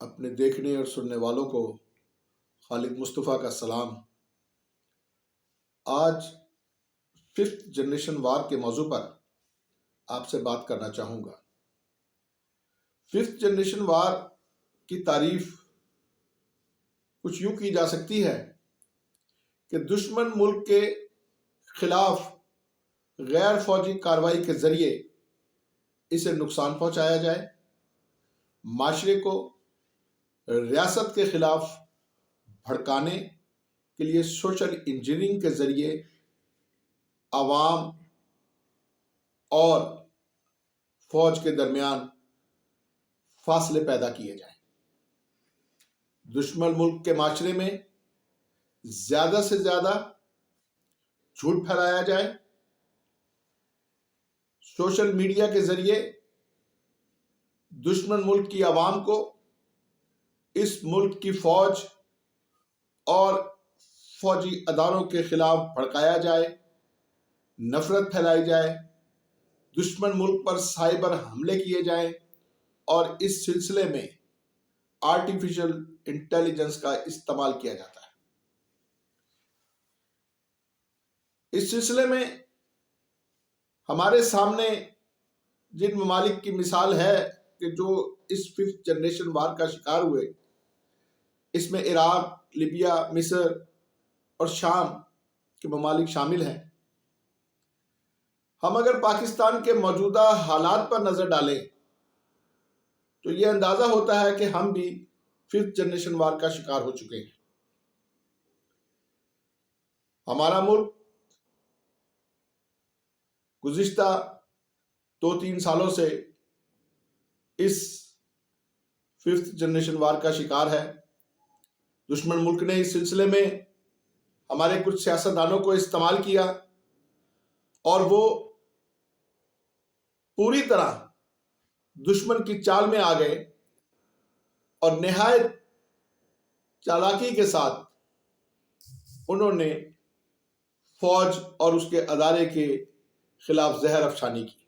اپنے دیکھنے اور سننے والوں کو خالد مصطفیٰ کا سلام۔ آج 5th جنریشن وار کے موضوع پر آپ سے بات کرنا چاہوں گا۔ 5th جنریشن وار کی تعریف کچھ یوں کی جا سکتی ہے کہ دشمن ملک کے خلاف غیر فوجی کارروائی کے ذریعے اسے نقصان پہنچایا جائے، معاشرے کو ریاست کے خلاف بھڑکانے کے لیے سوشل انجینئرنگ کے ذریعے عوام اور فوج کے درمیان فاصلے پیدا کیے جائیں، دشمن ملک کے معاشرے میں زیادہ سے زیادہ جھوٹ پھیلایا جائے، سوشل میڈیا کے ذریعے دشمن ملک کی عوام کو اس ملک کی فوج اور فوجی اداروں کے خلاف بھڑکایا جائے، نفرت پھیلائی جائے، دشمن ملک پر سائبر حملے کیے جائیں، اور اس سلسلے میں آرٹیفیشل انٹیلیجنس کا استعمال کیا جاتا ہے۔ اس سلسلے میں ہمارے سامنے جن ممالک کی مثال ہے کہ جو اس 5th جنریشن وار کا شکار ہوئے، اس میں عراق، لیبیا، مصر اور شام کے ممالک شامل ہیں۔ ہم اگر پاکستان کے موجودہ حالات پر نظر ڈالیں تو یہ اندازہ ہوتا ہے کہ ہم بھی 5th جنریشن وار کا شکار ہو چکے ہیں۔ ہمارا ملک گزشتہ 2-3 سالوں سے اس 5th جنریشن وار کا شکار ہے۔ دشمن ملک نے اس سلسلے میں ہمارے کچھ سیاستدانوں کو استعمال کیا اور وہ پوری طرح دشمن کی چال میں آ گئے اور نہایت چالاکی کے ساتھ انہوں نے فوج اور اس کے ادارے کے خلاف زہر افشانی کی۔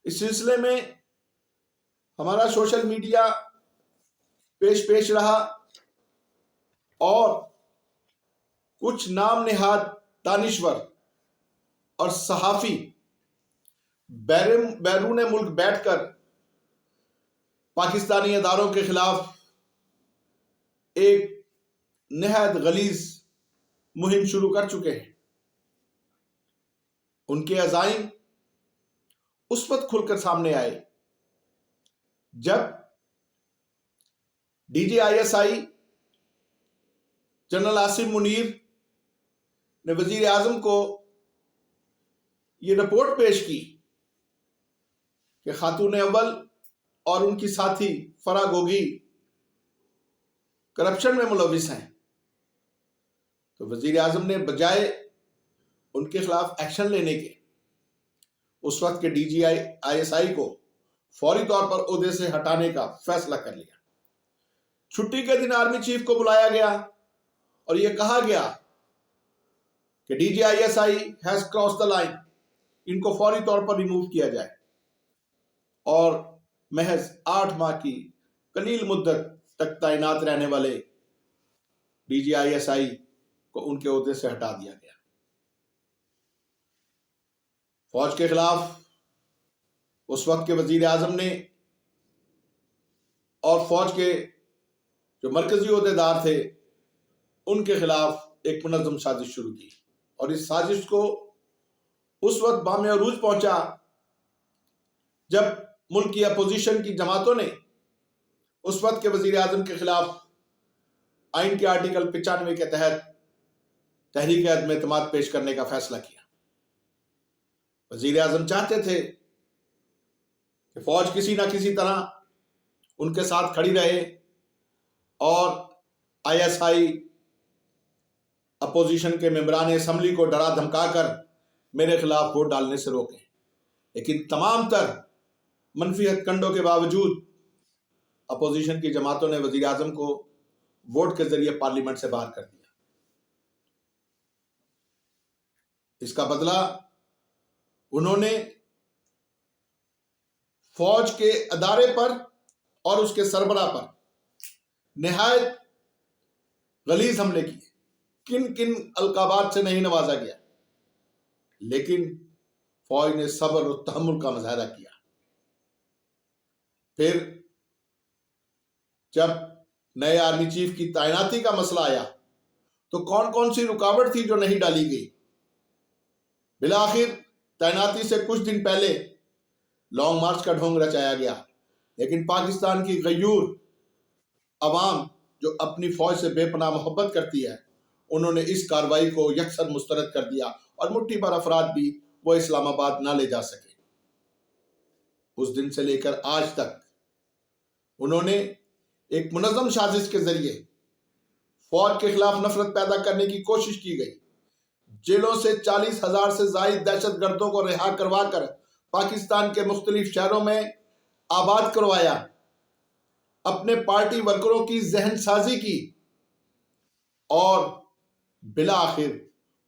اس سلسلے میں ہمارا سوشل میڈیا پیش رہا اور کچھ نام نہاد دانشور اور صحافی بیرون ملک بیٹھ کر پاکستانی اداروں کے خلاف ایک نہایت غلیظ مہم شروع کر چکے ہیں۔ ان کے عزائم اس وقت کھل کر سامنے آئے جب DGISI جنرل عاصم منیر نے وزیر اعظم کو یہ رپورٹ پیش کی کہ خاتون اول اور ان کی ساتھی فرح گوگی کرپشن میں ملوث ہیں، تو وزیر اعظم نے بجائے ان کے خلاف ایکشن لینے کے اس وقت کے DGISI کو فوری طور پر عہدے سے ہٹانے کا فیصلہ کر لیا۔ چھٹی کے دن آرمی چیف کو بلایا گیا اور یہ کہا گیا کہ DGISI has crossed the line، ان کو فوری طور پر ریموو کیا جائے، اور محض 8 ماہ کی قلیل مدت تک تعینات رہنے والے DGISI کو ان کے عہدے سے ہٹا دیا گیا۔ فوج کے خلاف اس وقت کے وزیر اعظم نے اور فوج کے جو مرکزی عہدیدار تھے ان کے خلاف ایک منظم سازش شروع کی، اور اس سازش کو اس وقت بام عروج پہنچا جب ملک کی اپوزیشن کی جماعتوں نے اس وقت کے وزیر اعظم کے خلاف آئین کے آرٹیکل 95 کے تحت تحریک عدم اعتماد پیش کرنے کا فیصلہ کیا۔ وزیر اعظم چاہتے تھے کہ فوج کسی نہ کسی طرح ان کے ساتھ کھڑی رہے اور ISI اپوزیشن کے ممبران اسمبلی کو ڈرا دھمکا کر میرے خلاف ووٹ ڈالنے سے روکیں، لیکن تمام تر منفی ہتھ کنڈوں کے باوجود اپوزیشن کی جماعتوں نے وزیر اعظم کو ووٹ کے ذریعے پارلیمنٹ سے باہر کر دیا۔ اس کا بدلہ انہوں نے فوج کے ادارے پر اور اس کے سربراہ پر نہایت غلیظ حملے کیے، کن کن القابات سے نہیں نوازا گیا، لیکن فوج نے صبر و تحمل کا مظاہرہ کیا۔ پھر جب نئے آرمی چیف کی تعیناتی کا مسئلہ آیا تو کون کون سی رکاوٹ تھی جو نہیں ڈالی گئی؟ بالآخر تعیناتی سے کچھ دن پہلے لانگ مارچ کا ڈھونگ رچایا گیا، لیکن پاکستان کی غیور عوام جو اپنی فوج سے بے پناہ محبت کرتی ہے، انہوں نے اس کارروائی کو یکسر مسترد کر دیا اور مٹھی بھر افراد بھی وہ اسلام آباد نہ لے جا سکے۔ اس دن سے لے کر آج تک انہوں نے ایک منظم سازش کے ذریعے فوج کے خلاف نفرت پیدا کرنے کی کوشش کی گئی، جیلوں سے 40,000 سے زائد دہشت گردوں کو رہا کروا کر پاکستان کے مختلف شہروں میں آباد کروایا، اپنے پارٹی ورکروں کی ذہن سازی کی، اور بالآخر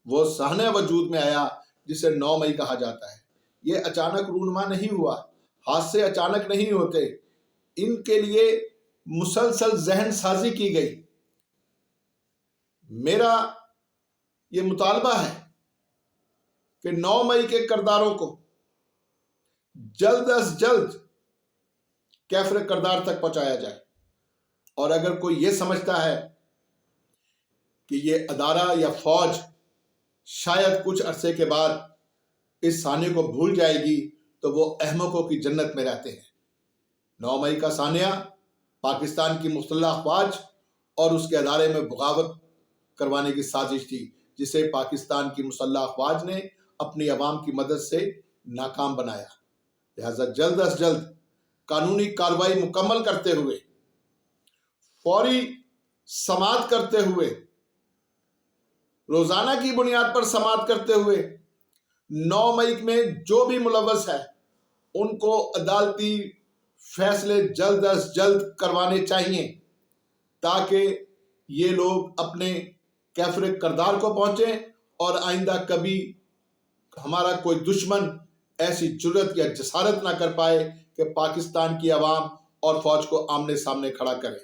وہ صحنہ وجود میں آیا جسے 9 مئی کہا جاتا ہے۔ یہ اچانک رونما نہیں ہوا، حادثے اچانک نہیں ہوتے، ان کے لیے مسلسل ذہن سازی کی گئی۔ میرا یہ مطالبہ ہے کہ 9 مئی کے کرداروں کو جلد از جلد کیفر کردار تک پہنچایا جائے، اور اگر کوئی یہ سمجھتا ہے کہ یہ ادارہ یا فوج شاید کچھ عرصے کے بعد اس سانحے کو بھول جائے گی تو وہ احمقوں کی جنت میں رہتے ہیں۔ 9 مئی کا سانحہ پاکستان کی مسلح افواج اور اس کے ادارے میں بغاوت کروانے کی سازش تھی، جسے پاکستان کی مسلح افواج نے اپنی عوام کی مدد سے ناکام بنایا۔ لہذا جلد از جلد قانونی کارروائی مکمل کرتے ہوئے، فوری سماعت کرتے ہوئے، روزانہ کی بنیاد پر سماعت کرتے ہوئے 9 مئی میں جو بھی ملوث ہے ان کو عدالتی فیصلے جلد از جلد کروانے چاہیے، تاکہ یہ لوگ اپنے کیفر کردار کو پہنچیں اور آئندہ کبھی ہمارا کوئی دشمن ایسی جرت یا جسارت نہ کر پائے کہ پاکستان کی عوام اور فوج کو آمنے سامنے کھڑا کرے۔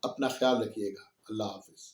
اپنا خیال رکھیے گا۔ اللہ حافظ۔